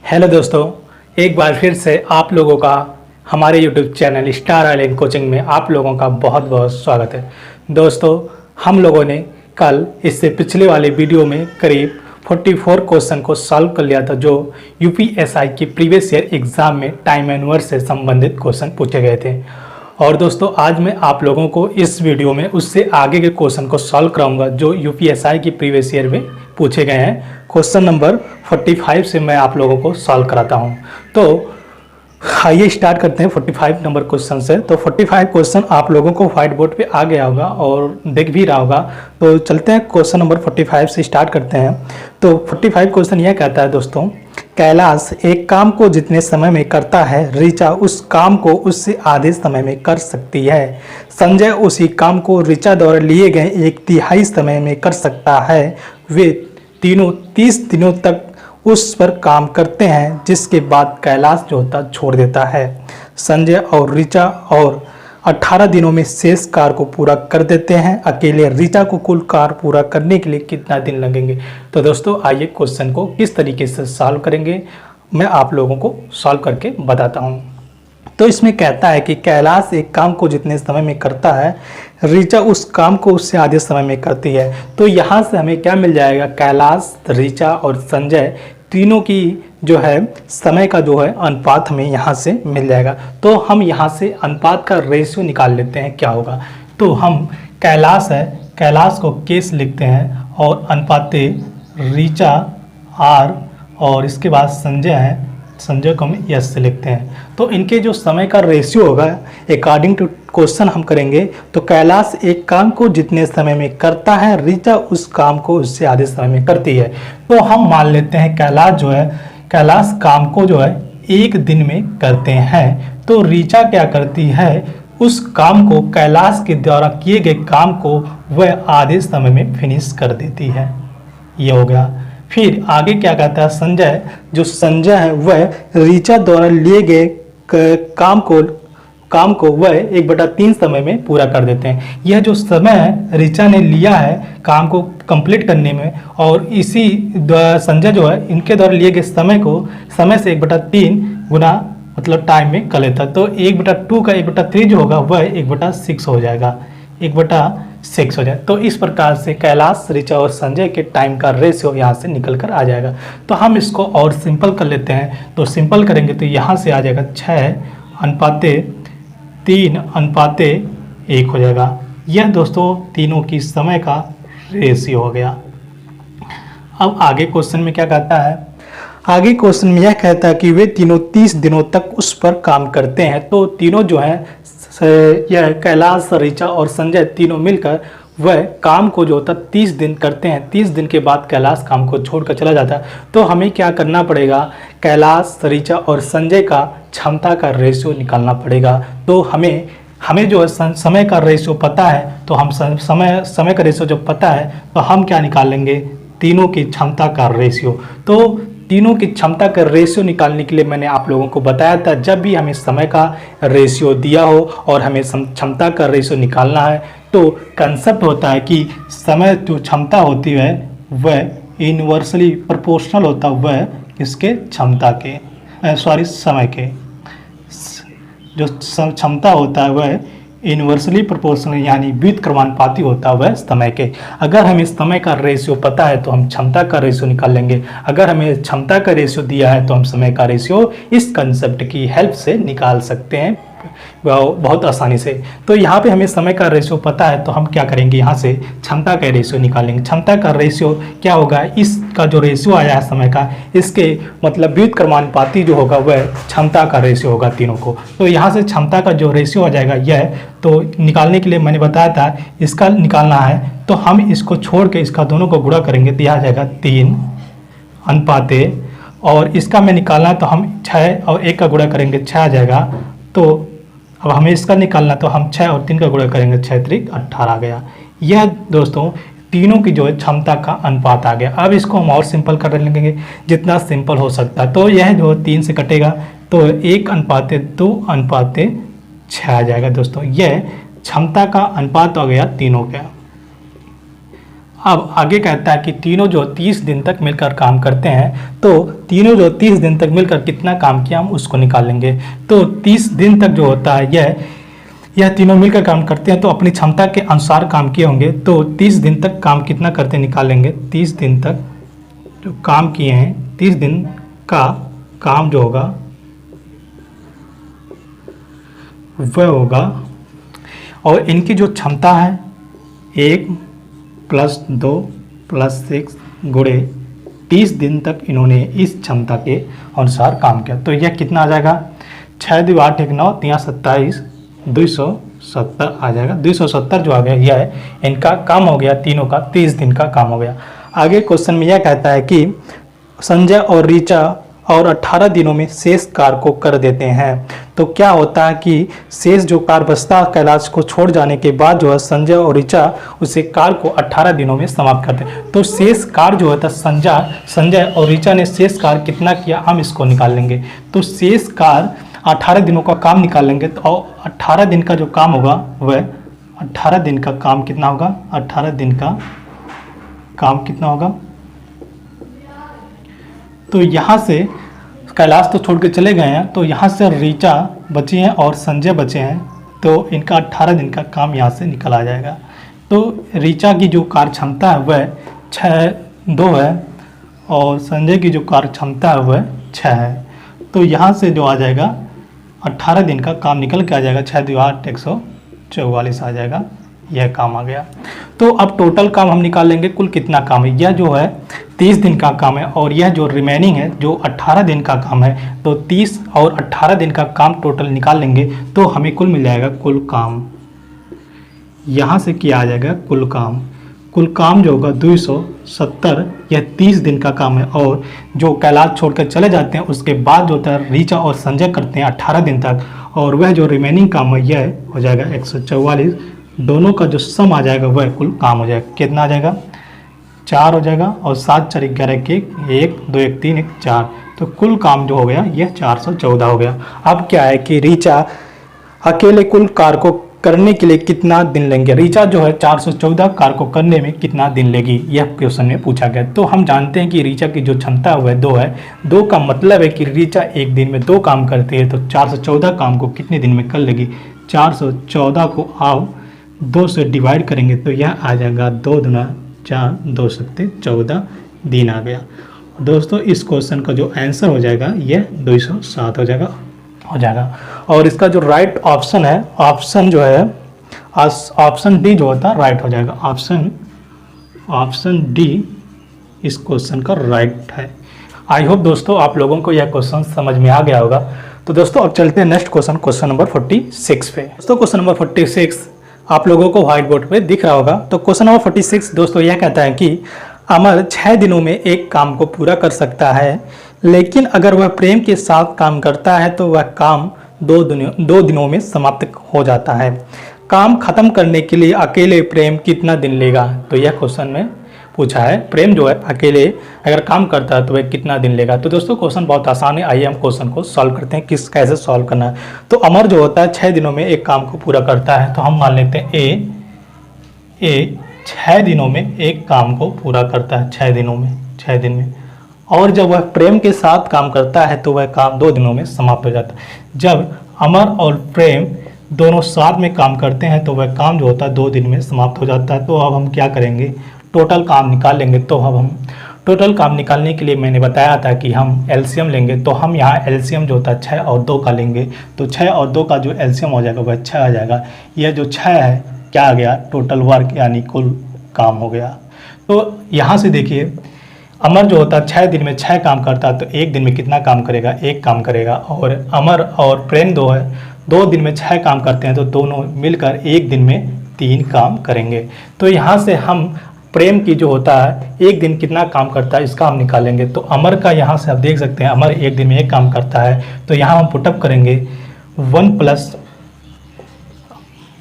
Hello दोस्तों, एक बार फिर से आप लोगों का हमारे YouTube channel star island coaching में आप लोगों का बहुत बहुत स्वागत है। दोस्तों, हम लोगों ने कल इससे पिछले वाले वीडियो में करीब 44 क्वेश्चन को सॉल्व कर लिया था, जो यूपीएसआई की प्रीवियस ईयर एग्जाम में टाइम एंड वर्क से संबंधित क्वेश्चन पूछे गए थे। और दोस्तों, आज मैं आप लोगों को इस वीडियो में उससे आगे के क्वेश्चन को सॉल्व कराऊंगा जो यूपीएसआई की प्रीवियस ईयर में पूछे गए हैं। क्वेश्चन नंबर 45 से मैं आप लोगों को सॉल्व कराता हूं। तो आइए स्टार्ट करते हैं 45 नंबर क्वेश्चन से। तो 45 क्वेश्चन आप लोगों को व्हाइट बोर्ड पे आ गया होगा और देख भी रहा होगा। तो चलते हैं क्वेश्चन नंबर 45 से स्टार्ट करते हैं। तो 45 क्वेश्चन यह कहता है दोस्तों, कैलाश एक काम को जितने समय में करता है, ऋचा उस काम को उससे आधे समय में कर सकती है। संजय उसी काम को ऋचा द्वारा लिए गए 1/3 समय में कर सकता है। वे तीनों 30 दिनों तक उस पर काम करते हैं, जिसके बाद कैलाश जो होता छोड़ देता है। संजय और ऋचा और 18 दिनों में शेष कार्य को पूरा कर देते हैं। अकेले ऋचा को कुल कार्य पूरा करने के लिए कितना दिन लगेंगे? तो दोस्तों, आइए क्वेश्चन को किस तरीके से सॉल्व करेंगे मैं आप लोगों को सॉल्व करके बताता हूं। तो इसमें कहता है कि कैलाश एक काम को जितने समय में करता है, ऋचा उस काम को उससे आधे समय में करती है। तो यहाँ से हमें क्या मिल जाएगा? कैलाश, ऋचा और संजय तीनों की जो है समय का जो है अनुपात हमें यहाँ से मिल जाएगा। तो हम यहाँ से अनुपात का रेशियो निकाल लेते हैं, क्या होगा। तो हम कैलाश है, कैलाश को केस लिखते हैं और अनुपाते ऋचा आर और इसके बाद संजय है, संजय को हम यस से लिखते हैं। तो इनके जो समय का रेशियो होगा अकॉर्डिंग टू क्वेश्चन हम करेंगे। तो कैलाश एक काम को जितने समय में करता है, ऋचा उस काम को उससे आधे समय में करती है। तो हम मान लेते हैं कैलाश जो है, कैलाश काम को जो है 1 दिन में करते हैं। तो ऋचा क्या करती है? उस काम को, कैलाश के द्वारा किए गए काम को वह आधे समय में फिनिश कर देती है। ये हो गया। फिर आगे क्या कहता है? संजय, जो संजय है वह ऋचा द्वारा लिए गए काम को वह 1/3 समय में पूरा कर देते हैं। यह जो समय है ऋचा ने लिया है काम को कंप्लीट करने में, और इसी संजय जो है इनके द्वारा लिए गए समय से 1/3 गुना मतलब टाइम में कर लेता है। तो 1/2 का 1/3 जो होगा वह 1/6 हो जाएगा, 1/6 हो जाए। तो इस प्रकार से कैलाश, ऋचा और संजय के टाइम का रेशियो यहाँ से निकल कर आ जाएगा। तो हम इसको और सिंपल कर लेते हैं। तो सिंपल करेंगे तो यहाँ से आ जाएगा 6:3:1 हो जाएगा। यह दोस्तों तीनों की समय का रेशियो हो गया। अब आगे क्वेश्चन में क्या कहता है? आगे क्वेश्चन में यह कहता है कि वे तीनों 30 दिनों तक उस पर काम करते हैं। तो तीनों जो है, यह कैलाश, ऋचा और संजय तीनों मिलकर वह काम को जो होता 30 दिन करते हैं। 30 दिन के बाद कैलाश काम को छोड़कर चला जाता है। तो हमें क्या करना पड़ेगा? कैलाश, ऋचा और संजय का क्षमता का रेशियो निकालना पड़ेगा। तो हमें जो है समय का रेशियो पता है, तो हम समय का रेशियो जब पता है तो हम क्या निकालेंगे? तीनों की क्षमता का रेशियो। तो तीनों की क्षमता का रेशियो निकालने के लिए मैंने आप लोगों को बताया था, जब भी हमें समय का रेशियो दिया हो और हमें क्षमता का रेशियो निकालना है, तो कंसेप्ट होता है कि समय जो क्षमता होती है वह इनवर्सली प्रोपोर्शनल होता है वह इसके क्षमता के समय के। जो क्षमता होता है वह इनवर्सली प्रोपोर्शनल यानी व्युत्क्रमानुपाती होता है वह समय के। अगर हमें समय का रेशियो पता है तो हम क्षमता का रेशियो निकाल लेंगे। अगर हमें क्षमता का रेशियो दिया है तो हम समय का रेशियो इस कंसेप्ट की हेल्प से निकाल सकते हैं बहुत आसानी से। तो यहाँ पे हमें समय का रेशियो पता है तो हम क्या करेंगे? यहाँ से क्षमता का रेशियो निकालेंगे। क्षमता का रेशियो क्या होगा? इसका जो रेशियो आया है समय का, इसके मतलब व्युत्क्रमानुपाती जो होगा वह क्षमता का रेशियो होगा तीनों को। तो यहाँ से क्षमता का जो रेशियो आ जाएगा यह, तो निकालने के लिए मैंने बताया था इसका निकालना है। तो हम इसको छोड़ के इसका दोनों को गुणा करेंगे तो यह आ जाएगा 3:, और इसका में निकालना है तो हम 6 और 1 का गुणा करेंगे 6 आ जाएगा। तो अब हमें इसका निकालना तो हम 6 और 3 का गुणा करेंगे, 6×3=18 आ गया। यह दोस्तों तीनों की जो है क्षमता का अनुपात आ गया। अब इसको हम और सिंपल कर लेंगे जितना सिंपल हो सकता है। तो यह जो 3 से कटेगा तो 1:2:6 आ जाएगा। दोस्तों यह क्षमता का अनुपात हो गया तीनों का। अब आगे कहता है कि तीनों जो 30 दिन तक मिलकर काम करते हैं, तो तीनों जो 30 दिन तक मिलकर कितना काम किया हम उसको निकाल लेंगे। तो 30 दिन तक जो होता है यह तीनों मिलकर काम करते हैं, तो अपनी क्षमता के अनुसार काम किए होंगे। तो 30 दिन तक काम कितना करते निकाल लेंगे। 30 दिन तक जो काम किए हैं, 30 दिन का काम जो होगा वह होगा, और इनकी जो क्षमता है 1 + 2 + 6 गुणे 30 दिन तक इन्होंने इस क्षमता के अनुसार काम किया। तो यह कितना आ जाएगा, 6 × 8 = 9, 3 × 27 270 आ जाएगा। 270 जो आ गया यह इनका काम हो गया, तीनों का 30 दिन का काम हो गया। आगे क्वेश्चन में यह कहता है कि संजय और ऋचा और 18 दिनों में शेष कार्य को कर देते हैं। तो क्या होता है कि शेष जो कार्य बचता है कैलाश को छोड़ जाने के बाद जो है संजय और ऋचा उसे कार्य को 18 दिनों में समाप्त करते हैं। तो शेष कार्य जो होता है संजय और ऋचा ने शेष कार्य कितना किया हम इसको निकाल लेंगे। तो शेष कार्य 18 दिनों का काम निकाल लेंगे। तो 18 दिन का जो काम होगा वह 18 दिन का काम कितना होगा, 18 दिन का काम कितना होगा। तो यहाँ से कैलाश तो छोड़ के चले गए हैं, तो यहाँ से ऋचा बची हैं और संजय बचे हैं, तो इनका 18 दिन का काम यहाँ से निकल आ जाएगा। तो ऋचा की जो कार्य क्षमता है वह 2 है और संजय की जो कार्य क्षमता है वह 6 है। तो यहाँ से जो आ जाएगा 18 दिन का काम निकल के आ जाएगा, 6 × 2 = 8 144 आ जाएगा, यह काम आ गया। तो अब टोटल काम हम निकाल लेंगे कुल कितना काम है। यह जो है 30 दिन का काम है और यह जो रिमेनिंग है जो 18 दिन का काम है, तो 30 और 18 दिन का काम टोटल निकाल लेंगे तो हमें कुल मिल जाएगा कुल काम। यहाँ से क्या आ जाएगा कुल काम जो होगा 270, यह 30 दिन का काम है। और जो कैलाश छोड़कर चले जाते हैं उसके बाद जो होता है ऋचा और संजय करते हैं 18 दिन तक, और वह जो रिमेनिंग काम है यह हो जाएगा 144। दोनों का जो सम आ जाएगा वह कुल काम हो जाएगा, कितना आ जाएगा 4 हो जाएगा, और 7 × 4 = 11 के 1 2 1 3 1 4, तो कुल काम जो हो गया यह 414 हो गया। अब क्या है कि ऋचा अकेले कुल कार्य को करने के लिए कितना दिन लेंगे। ऋचा जो है 414 कार्य को करने में कितना दिन लेगी, यह क्वेश्चन में पूछा गया। तो हम जानते हैं कि ऋचा की जो क्षमता है वह 2 है। 2 का मतलब है कि ऋचा एक दिन में 2 काम करती है, तो 414 काम को कितने दिन में कर लेगी। 414 को आप 2 से डिवाइड करेंगे तो यह आ जाएगा 2 × 4 2 × 14 दिन आ गया। दोस्तों इस क्वेश्चन का जो आंसर हो जाएगा यह 207 हो जाएगा। और इसका जो राइट ऑप्शन है, ऑप्शन जो है ऑप्शन डी जो होता है राइट हो जाएगा। ऑप्शन डी इस क्वेश्चन का राइट है। आई होप दोस्तों आप लोगों को यह क्वेश्चन समझ में आ गया होगा। तो दोस्तों अब चलते हैं नेक्स्ट क्वेश्चन नंबर 46 पे। दोस्तों क्वेश्चन नंबर 46 आप लोगों को व्हाइट बोर्ड पे दिख रहा होगा। तो क्वेश्चन नंबर 46 दोस्तों यह कहता है कि अमर 6 दिनों में एक काम को पूरा कर सकता है, लेकिन अगर वह प्रेम के साथ काम करता है तो वह काम 2 दिनों में समाप्त हो जाता है। काम खत्म करने के लिए अकेले प्रेम कितना दिन लेगा। तो यह क्वेश्चन में पूछा है, प्रेम जो है अकेले अगर काम करता है तो वह कितना दिन लेगा। तो दोस्तों क्वेश्चन बहुत आसान है, आइए हम क्वेश्चन को सॉल्व करते हैं कैसे सॉल्व करना है। तो अमर जो होता है 6 दिनों में एक काम को पूरा करता है, तो हम मान लेते हैं ए 6 दिनों में एक काम को पूरा करता है, 6 दिन में। और जब वह प्रेम के साथ काम करता है तो वह काम 2 दिनों में समाप्त हो जाता है। जब अमर और प्रेम दोनों साथ में काम करते हैं तो वह काम जो होता है 2 दिन में समाप्त हो जाता है। तो अब हम क्या करेंगे, टोटल काम निकाल लेंगे। तो अब हम टोटल काम निकालने के लिए मैंने बताया था कि हम एलसीएम लेंगे, तो हम यहाँ एलसीएम जो होता है 6 और 2 का लेंगे। तो 6 और 2 का जो एलसीएम हो जाएगा वह 6 आ जाएगा। यह जो 6 है क्या आ गया, टोटल वर्क यानी कुल काम हो गया। तो यहाँ से देखिए अमर जो होता है 6 दिन में 6 काम करता है, तो एक दिन में कितना काम करेगा, 1 काम करेगा। और अमर और प्रेम 2 है, 2 दिन में 6 काम करते हैं, तो दोनों मिलकर एक दिन में 3 काम करेंगे। तो यहाँ से हम प्रेम की जो होता है एक दिन कितना काम करता है इसका हम निकालेंगे। तो अमर का यहाँ से आप देख सकते हैं अमर एक दिन में 1 काम करता है, तो यहाँ हम पुटअप करेंगे 1 प्लस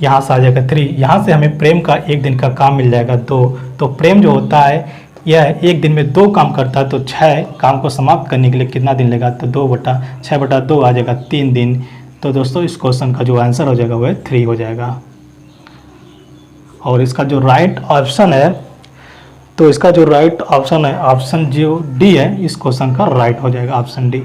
यहाँ से आ जाएगा 3। यहाँ से हमें प्रेम का एक दिन का काम मिल जाएगा 2। तो प्रेम जो होता है यह एक दिन में 2 काम करता है, तो 6 काम को समाप्त करने के लिए कितना दिन लेगा, तो 2/6/2 आ जाएगा 3 दिन। तो दोस्तों इस क्वेश्चन का जो आंसर हो जाएगा वह 3 हो जाएगा। और इसका जो राइट ऑप्शन है तो इसका जो राइट ऑप्शन है, ऑप्शन जो डी है, इस क्वेश्चन का राइट हो जाएगा ऑप्शन डी।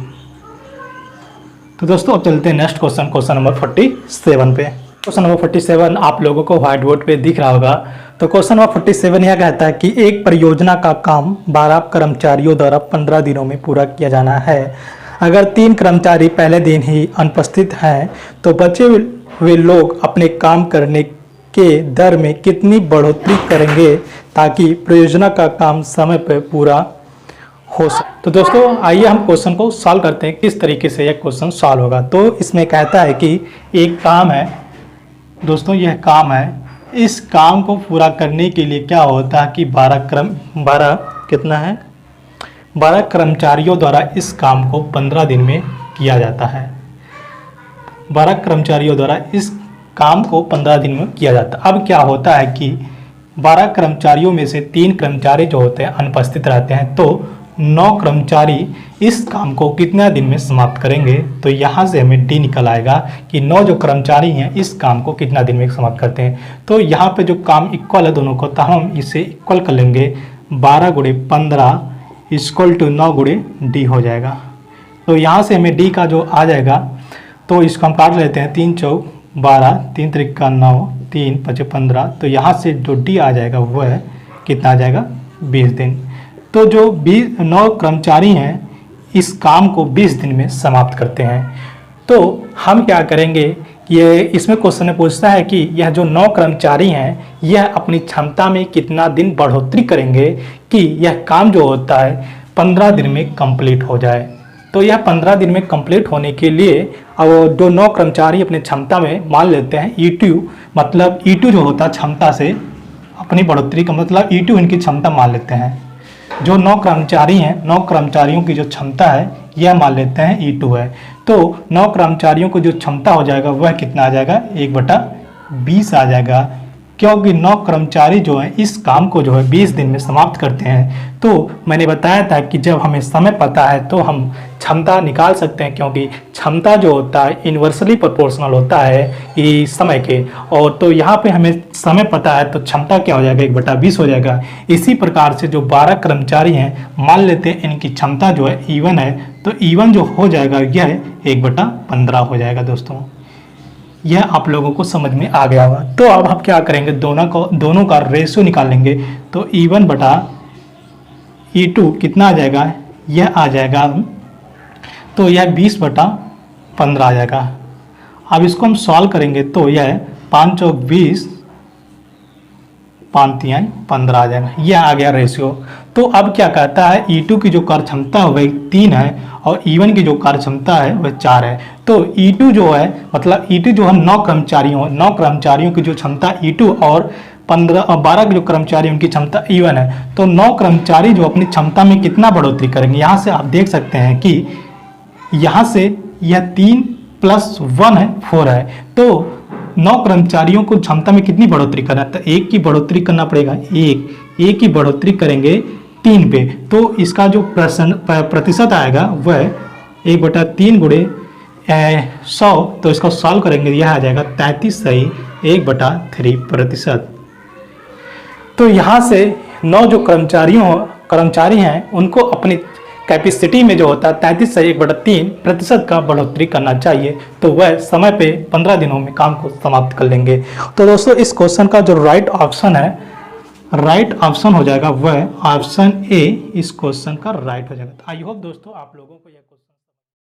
तो दोस्तों अब चलते हैं नेक्स्ट क्वेश्चन, क्वेश्चन नंबर 47 पे। क्वेश्चन नंबर 47 आप लोगों को व्हाइट बोर्ड पे दिख रहा होगा। तो क्वेश्चन नंबर 47 यह कहता है कि एक परियोजना का काम 12 कर्मचारियों द्वारा 15 दिनों में पूरा किया जाना है। अगर 3 कर्मचारी पहले दिन ही अनुपस्थित हैं तो बचे हुए लोग अपने काम करने के दर में कितनी बढ़ोतरी करेंगे ताकि परियोजना का काम समय पर पूरा हो सके। तो दोस्तों आइए हम क्वेश्चन को सॉल्व करते हैं, किस तरीके से यह क्वेश्चन सॉल्व होगा। तो इसमें कहता है कि एक काम है दोस्तों, यह काम है, इस काम को पूरा करने के लिए क्या होता है कि 12 कितना है, 12 कर्मचारियों द्वारा इस काम को 15 दिन में किया जाता है। 12 कर्मचारियों द्वारा इस काम को 15 दिन में किया जाता है। अब क्या होता है कि 12 कर्मचारियों में से 3 कर्मचारी जो होते हैं अनुपस्थित रहते हैं, तो 9 कर्मचारी इस काम को कितना दिन में समाप्त करेंगे। तो यहाँ से हमें डी निकल आएगा कि 9 जो कर्मचारी हैं इस काम को कितना दिन में समाप्त करते हैं। तो यहाँ पे जो काम इक्वल है दोनों को, तो हम इसे इक्वल कर लेंगे, 12 गुणे 15 इक्वल टू 9 गुणे डी हो जाएगा। तो यहाँ से हमें डी का जो आ जाएगा, तो इसको हम काट लेते हैं, 3 चौक 12, 3 त्रिका 9, 3 पचे 15। तो यहाँ से जो डी आ जाएगा वह कितना आ जाएगा, 20 दिन। तो जो 9 कर्मचारी हैं इस काम को 20 दिन में समाप्त करते हैं। तो हम क्या करेंगे, ये इसमें क्वेश्चन में पूछता है कि यह जो 9 कर्मचारी हैं यह अपनी क्षमता में कितना दिन बढ़ोतरी करेंगे कि यह काम जो होता है 15 दिन में कंप्लीट हो जाए। तो यह 15 दिन में कंप्लीट होने के लिए अब जो 9 कर्मचारी अपनी क्षमता में मान लेते हैं E2, मतलब E2 जो होता है क्षमता से अपनी बढ़ोतरी का मतलब E2 इनकी क्षमता मान लेते हैं। जो 9 कर्मचारी हैं, 9 कर्मचारियों की जो क्षमता है यह मान लेते हैं E2 है। तो 9 कर्मचारियों को जो क्षमता हो जाएगा वह कितना आ जाएगा, 1/20 आ जाएगा, क्योंकि 9 कर्मचारी जो है इस काम को जो है 20 दिन में समाप्त करते हैं। तो मैंने बताया था कि जब हमें समय पता है तो हम क्षमता निकाल सकते हैं, क्योंकि क्षमता जो होता है इन्वर्सली प्रोपोर्शनल होता है इस समय के। और तो यहाँ पे हमें समय पता है तो क्षमता क्या हो जाएगा, 1/20 हो जाएगा। इसी प्रकार से जो 12 कर्मचारी हैं मान लेते हैं इनकी क्षमता जो है E1 है, तो E1 जो हो जाएगा यह 1/15 हो जाएगा। दोस्तों यह आप लोगों को समझ में आ गया होगा। तो अब हम क्या करेंगे, दोनों का रेशियो निकालेंगे। तो E1 बटा E2 कितना आ जाएगा, यह आ जाएगा, तो यह 20/15 आ जाएगा। अब इसको हम सॉल्व करेंगे तो यह 5 चौक 20, 5 तिहाई 15 आ जाएगा, यह आ गया रेशियो। तो अब क्या कहता है, E2 की जो कार्य क्षमता है वह 3 है और E1 की जो कार्य क्षमता है वह 4 है। तो E2 जो है, मतलब E2 जो है 9 कर्मचारियों की जो क्षमता E2 और 12 के जो कर्मचारी उनकी क्षमता E1 है। तो 9 कर्मचारी जो अपनी क्षमता में कितना बढ़ोतरी करेंगे, यहाँ से आप देख सकते हैं कि यहाँ से यह 3 + 1 है 4 है। तो 9 कर्मचारियों को क्षमता में कितनी बढ़ोतरी करना है, तो 1 की बढ़ोतरी करना पड़ेगा, 1 की बढ़ोतरी करेंगे 3 पे। तो इसका जो प्रतिशत आएगा वह 1/3 गुणे 100। तो इसको सॉल्व करेंगे, यह आ जाएगा 33/1/3%। तो यहाँ से 9 जो कर्मचारी हैं उनको अपनी कैपेसिटी में जो होता है 33/1/3% का बढ़ोतरी करना चाहिए। तो वह समय पे 15 दिनों में काम को समाप्त कर लेंगे। तो दोस्तों इस क्वेश्चन का जो राइट ऑप्शन है, राइट ऑप्शन हो जाएगा वह ऑप्शन ए इस क्वेश्चन का राइट हो जाएगा। आई होप दोस्तों आप लोगों को यह क्वेश्चन